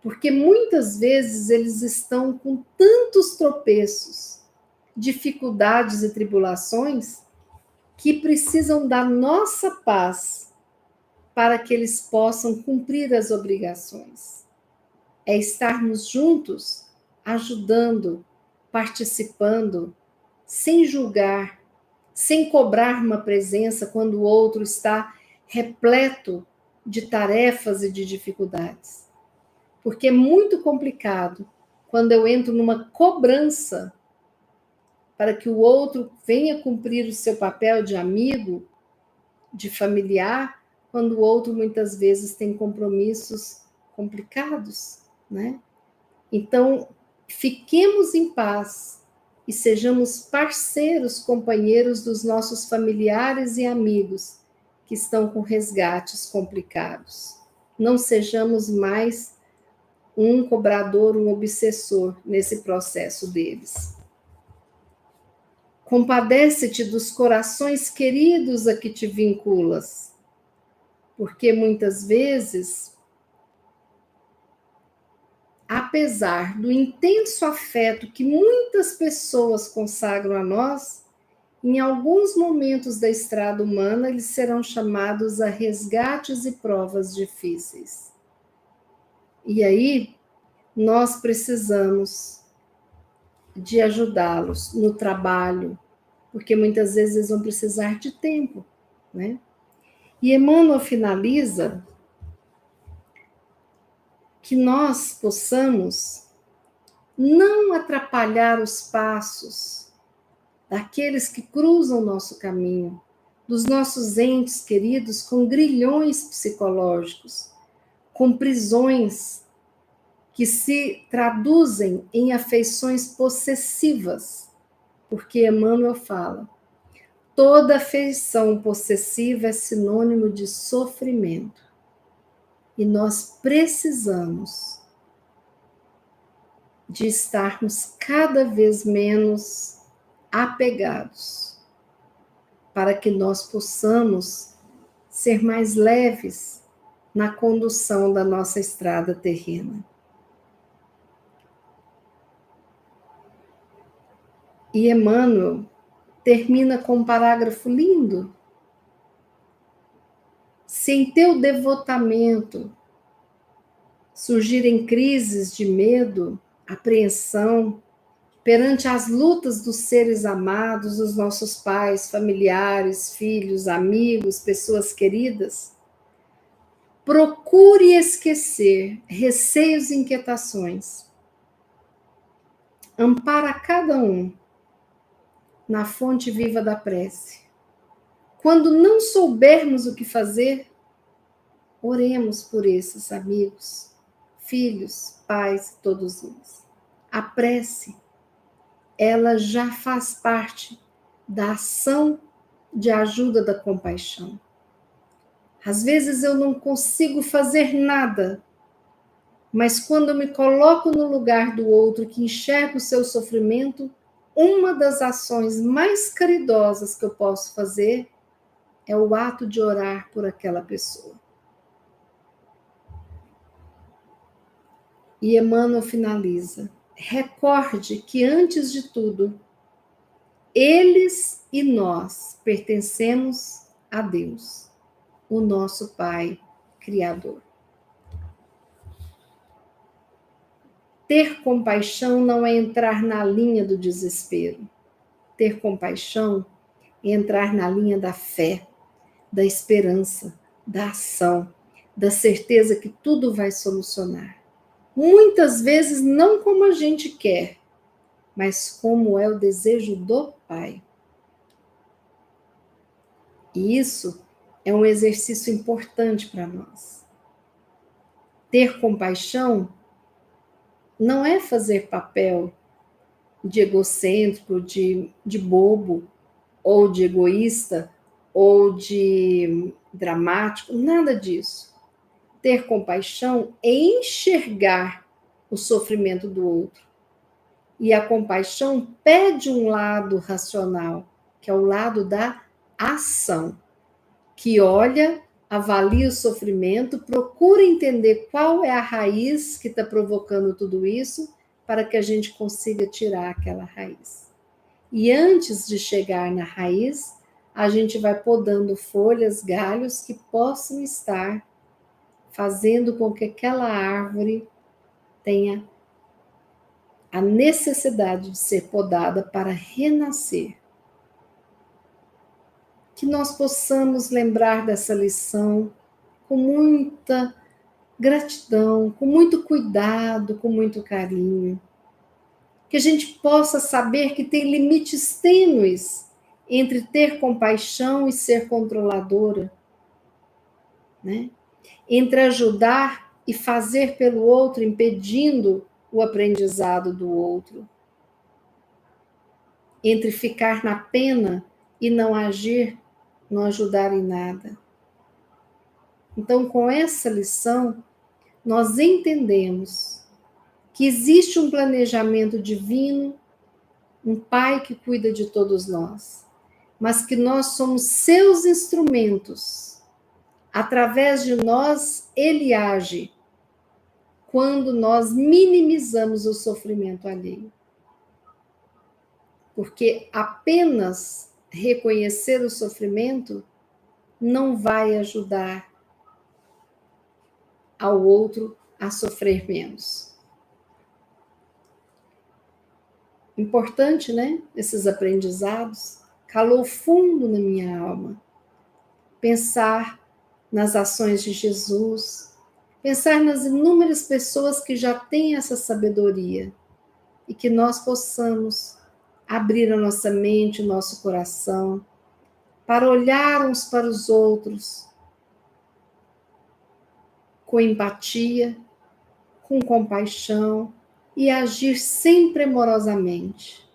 porque muitas vezes eles estão com tantos tropeços, dificuldades e tribulações, que precisam da nossa paz para que eles possam cumprir as obrigações. É estarmos juntos, ajudando, participando, sem julgar, sem cobrar uma presença quando o outro está repleto de tarefas e de dificuldades. Porque é muito complicado quando eu entro numa cobrança para que o outro venha cumprir o seu papel de amigo, de familiar, quando o outro muitas vezes tem compromissos complicados, né? Então, fiquemos em paz e sejamos parceiros, companheiros dos nossos familiares e amigos que estão com resgates complicados. Não sejamos mais um cobrador, um obsessor nesse processo deles. Compadece-te dos corações queridos a que te vinculas, porque muitas vezes, apesar do intenso afeto que muitas pessoas consagram a nós, em alguns momentos da estrada humana, eles serão chamados a resgates e provas difíceis. E aí, nós precisamos de ajudá-los no trabalho, porque muitas vezes eles vão precisar de tempo, né? E Emmanuel finaliza que nós possamos não atrapalhar os passos daqueles que cruzam o nosso caminho, dos nossos entes queridos com grilhões psicológicos, com prisões que se traduzem em afeições possessivas, porque Emmanuel fala: toda afeição possessiva é sinônimo de sofrimento. E nós precisamos de estarmos cada vez menos apegados, para que nós possamos ser mais leves na condução da nossa estrada terrena. E Emmanuel termina com um parágrafo lindo. Se em teu devotamento surgirem crises de medo, apreensão, perante as lutas dos seres amados, dos nossos pais, familiares, filhos, amigos, pessoas queridas, procure esquecer receios e inquietações. Ampara cada um na fonte viva da prece. Quando não soubermos o que fazer, oremos por esses amigos, filhos, pais, todos eles. A prece, ela já faz parte da ação de ajuda da compaixão. Às vezes eu não consigo fazer nada, mas quando eu me coloco no lugar do outro que enxerga o seu sofrimento, uma das ações mais caridosas que eu posso fazer é o ato de orar por aquela pessoa. E Emmanuel finaliza: recorde que, antes de tudo, eles e nós pertencemos a Deus, o nosso Pai Criador. Ter compaixão não é entrar na linha do desespero. Ter compaixão é entrar na linha da fé, da esperança, da ação, da certeza que tudo vai solucionar. Muitas vezes não como a gente quer, mas como é o desejo do Pai. E isso é um exercício importante para nós. Ter compaixão não é fazer papel de egocêntrico, de bobo, ou de egoísta, ou de dramático, nada disso. Ter compaixão é enxergar o sofrimento do outro. E a compaixão pede um lado racional, que é o lado da ação, que olha, avalia o sofrimento, procura entender qual é a raiz que está provocando tudo isso, para que a gente consiga tirar aquela raiz. E antes de chegar na raiz, a gente vai podando folhas, galhos que possam estar fazendo com que aquela árvore tenha a necessidade de ser podada para renascer. Que nós possamos lembrar dessa lição com muita gratidão, com muito cuidado, com muito carinho. Que a gente possa saber que tem limites tênues entre ter compaixão e ser controladora, né? Entre ajudar e fazer pelo outro, impedindo o aprendizado do outro. Entre ficar na pena e não agir, não ajudar em nada. Então, com essa lição, nós entendemos que existe um planejamento divino, um Pai que cuida de todos nós, mas que nós somos seus instrumentos. Através de nós, Ele age quando nós minimizamos o sofrimento alheio. Porque apenas reconhecer o sofrimento não vai ajudar ao outro a sofrer menos. Importante, né? Esses aprendizados. Calou fundo na minha alma. Pensar nas ações de Jesus, pensar nas inúmeras pessoas que já têm essa sabedoria e que nós possamos abrir a nossa mente, o nosso coração, para olhar uns para os outros com empatia, com compaixão e agir sempre amorosamente.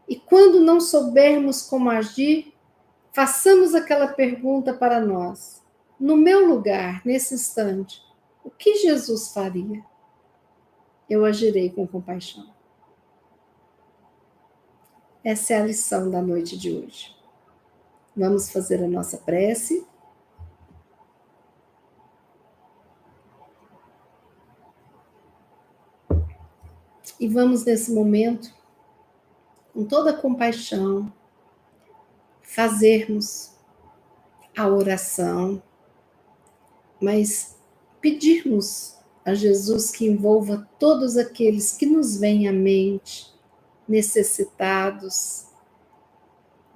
E quando não soubermos como agir, façamos aquela pergunta para nós: no meu lugar, nesse instante, o que Jesus faria? eu agirei com compaixão. Essa é a lição da noite de hoje. Vamos fazer a nossa prece. E vamos, nesse momento, com toda a compaixão, fazermos a oração, mas pedirmos a Jesus que envolva todos aqueles que nos vêm à mente, necessitados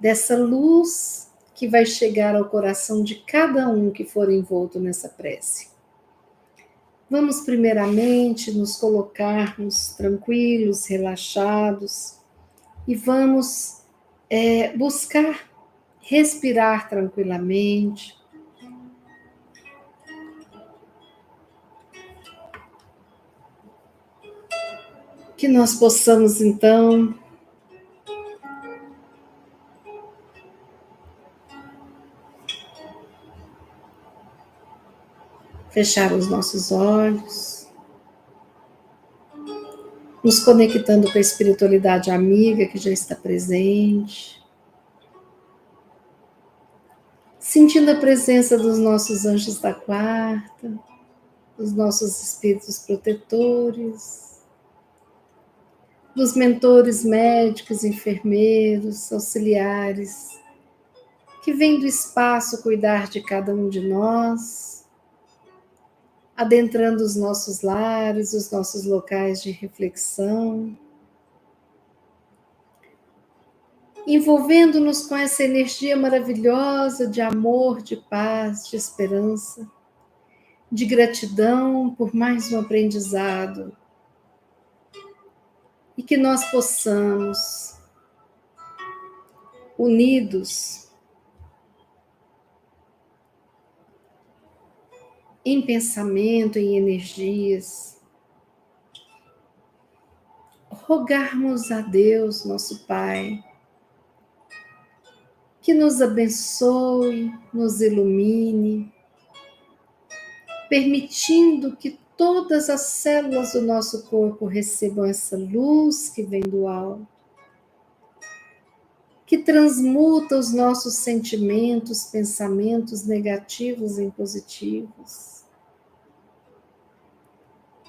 dessa luz que vai chegar ao coração de cada um que for envolto nessa prece. Vamos primeiramente nos colocarmos tranquilos, relaxados e vamos buscar respirar tranquilamente. Que nós possamos então fechar os nossos olhos, nos conectando com a espiritualidade amiga que já está presente, sentindo a presença dos nossos anjos da guarda, dos nossos espíritos protetores, dos mentores médicos, enfermeiros, auxiliares, que vêm do espaço cuidar de cada um de nós, adentrando os nossos lares, os nossos locais de reflexão, envolvendo-nos com essa energia maravilhosa de amor, de paz, de esperança, de gratidão por mais um aprendizado, e que nós possamos, unidos em pensamento, em energias, rogarmos a Deus, nosso Pai, que nos abençoe, nos ilumine, permitindo que todas as células do nosso corpo recebam essa luz que vem do alto, que transmuta os nossos sentimentos, pensamentos negativos em positivos,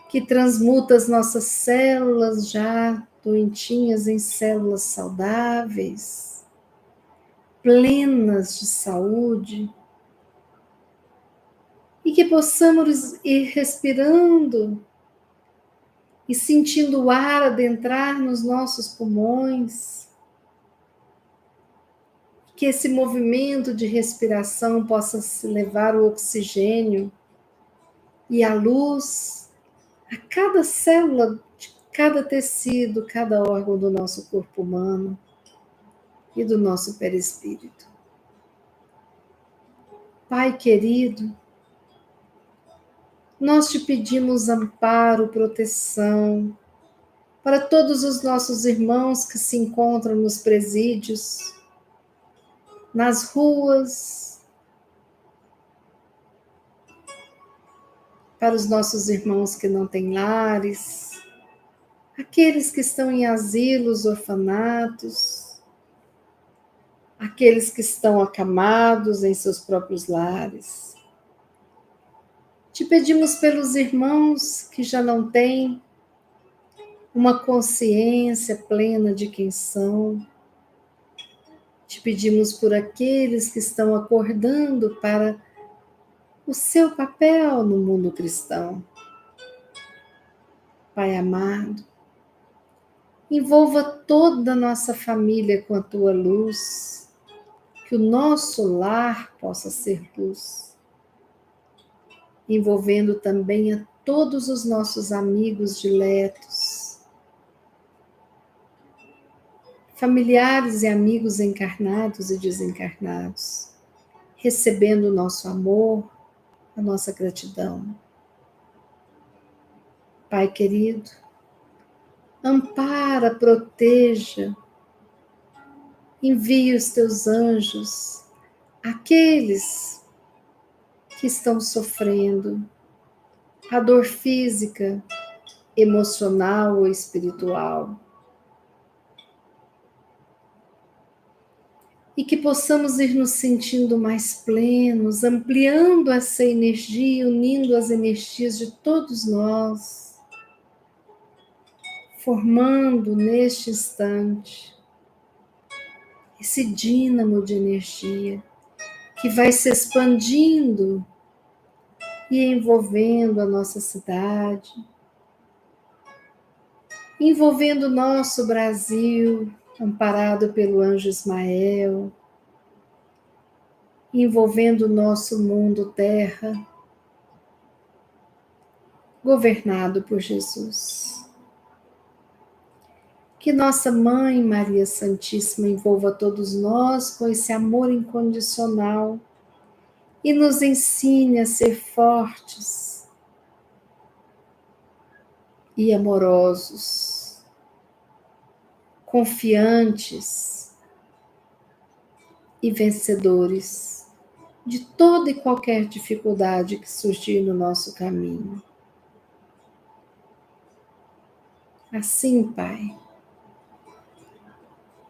que transmuta as nossas células já doentinhas em células saudáveis, plenas de saúde, e que possamos ir respirando e sentindo o ar adentrar nos nossos pulmões, que esse movimento de respiração possa se levar o oxigênio e a luz a cada célula de cada tecido, cada órgão do nosso corpo humano e do nosso perispírito. Pai querido, nós te pedimos amparo, proteção para todos os nossos irmãos que se encontram nos presídios, nas ruas, para os nossos irmãos que não têm lares, aqueles que estão em asilos, orfanatos, aqueles que estão acamados em seus próprios lares. Te pedimos pelos irmãos que já não têm uma consciência plena de quem são. Te pedimos por aqueles que estão acordando para o seu papel no mundo cristão. Pai amado, envolva toda a nossa família com a tua luz, que o nosso lar possa ser luz, envolvendo também a todos os nossos amigos diletos, familiares e amigos encarnados e desencarnados, recebendo o nosso amor, a nossa gratidão. Pai querido, ampara, proteja, envia os teus anjos, aqueles que estão sofrendo a dor física, emocional ou espiritual. E que possamos ir nos sentindo mais plenos, ampliando essa energia, unindo as energias de todos nós, formando neste instante esse dínamo de energia que vai se expandindo e envolvendo a nossa cidade, envolvendo o nosso Brasil, amparado pelo anjo Ismael, envolvendo o nosso mundo terra, governado por Jesus. Que nossa Mãe Maria Santíssima envolva todos nós com esse amor incondicional e nos ensine a ser fortes e amorosos, confiantes e vencedores de toda e qualquer dificuldade que surgir no nosso caminho. Assim, Pai,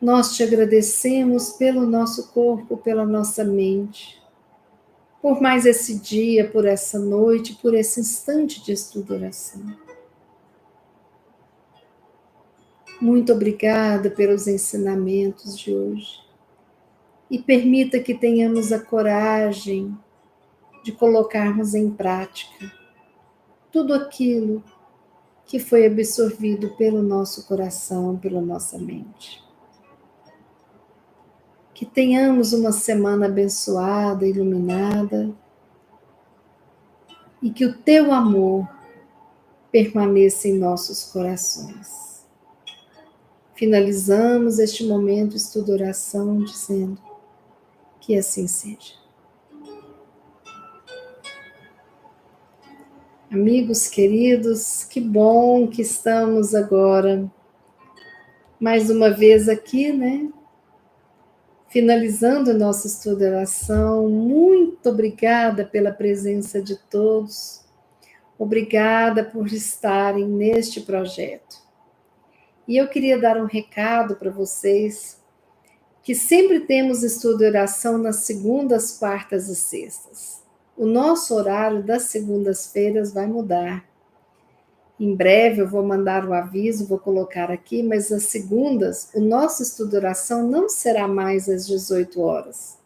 nós te agradecemos pelo nosso corpo, pela nossa mente, por mais esse dia, por essa noite, por esse instante de estudo e oração. Muito obrigada pelos ensinamentos de hoje. E permita que tenhamos a coragem de colocarmos em prática tudo aquilo que foi absorvido pelo nosso coração, pela nossa mente. Que tenhamos uma semana abençoada, iluminada, e que o teu amor permaneça em nossos corações. Finalizamos este momento de estudo e oração dizendo que assim seja. Amigos queridos, que bom que estamos agora mais uma vez aqui, né? Finalizando o nosso estudo e oração. Muito obrigada pela presença de todos. Obrigada por estarem neste projeto. E eu queria dar um recado para vocês, que sempre temos estudo e oração nas segundas, quartas e sextas. O nosso horário das segundas-feiras vai mudar. Em breve eu vou mandar o aviso, vou colocar aqui, mas as segundas, o nosso estudo e oração não será mais às 18 horas.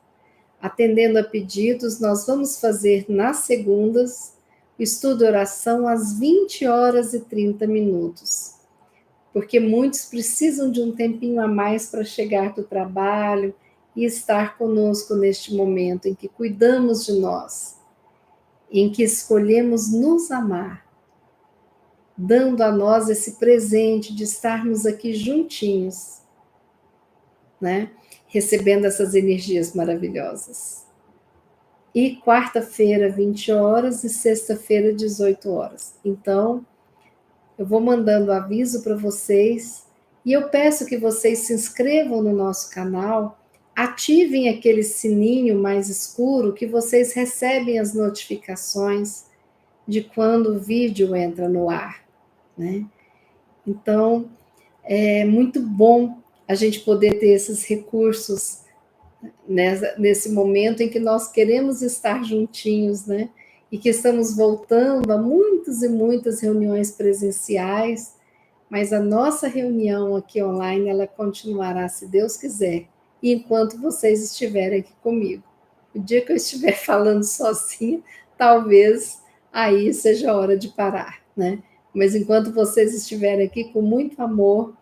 Atendendo a pedidos, nós vamos fazer nas segundas o estudo e oração às 20 horas e 30 minutos. Porque muitos precisam de um tempinho a mais para chegar do trabalho e estar conosco neste momento em que cuidamos de nós, em que escolhemos nos amar, dando a nós esse presente de estarmos aqui juntinhos, né? Recebendo essas energias maravilhosas. E quarta-feira, 20 horas, e sexta-feira, 18 horas. Então, eu vou mandando aviso para vocês, e eu peço que vocês se inscrevam no nosso canal, ativem aquele sininho mais escuro que vocês recebem as notificações de quando o vídeo entra no ar, né? Então, é muito bom a gente poder ter esses recursos nesse momento em que nós queremos estar juntinhos, né? E que estamos voltando a muitas e muitas reuniões presenciais, mas a nossa reunião aqui online, ela continuará, se Deus quiser, enquanto vocês estiverem aqui comigo. O dia que eu estiver falando sozinha, talvez aí seja a hora de parar, né? Mas enquanto vocês estiverem aqui com muito amor,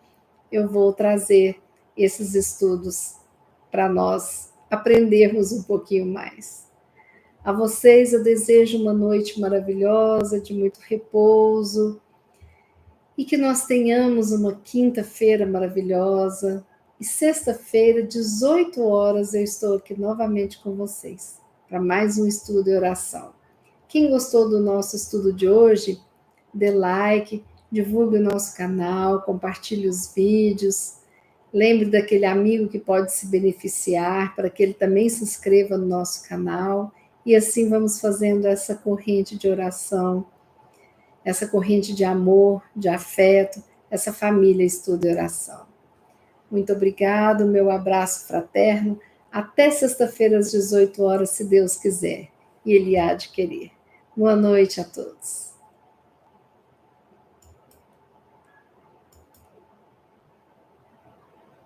eu vou trazer esses estudos para nós aprendermos um pouquinho mais. A vocês eu desejo uma noite maravilhosa, de muito repouso, e que nós tenhamos uma quinta-feira maravilhosa, e sexta-feira, 18 horas, eu estou aqui novamente com vocês, para mais um estudo e oração. Quem gostou do nosso estudo de hoje, dê like, divulgue o nosso canal, compartilhe os vídeos, lembre daquele amigo que pode se beneficiar, para que ele também se inscreva no nosso canal, e assim vamos fazendo essa corrente de oração essa corrente de amor, de afeto, essa família estudo e oração. Muito obrigado, meu abraço fraterno. Até sexta-feira às 18 horas, se Deus quiser, e Ele há de querer. Boa noite a todos.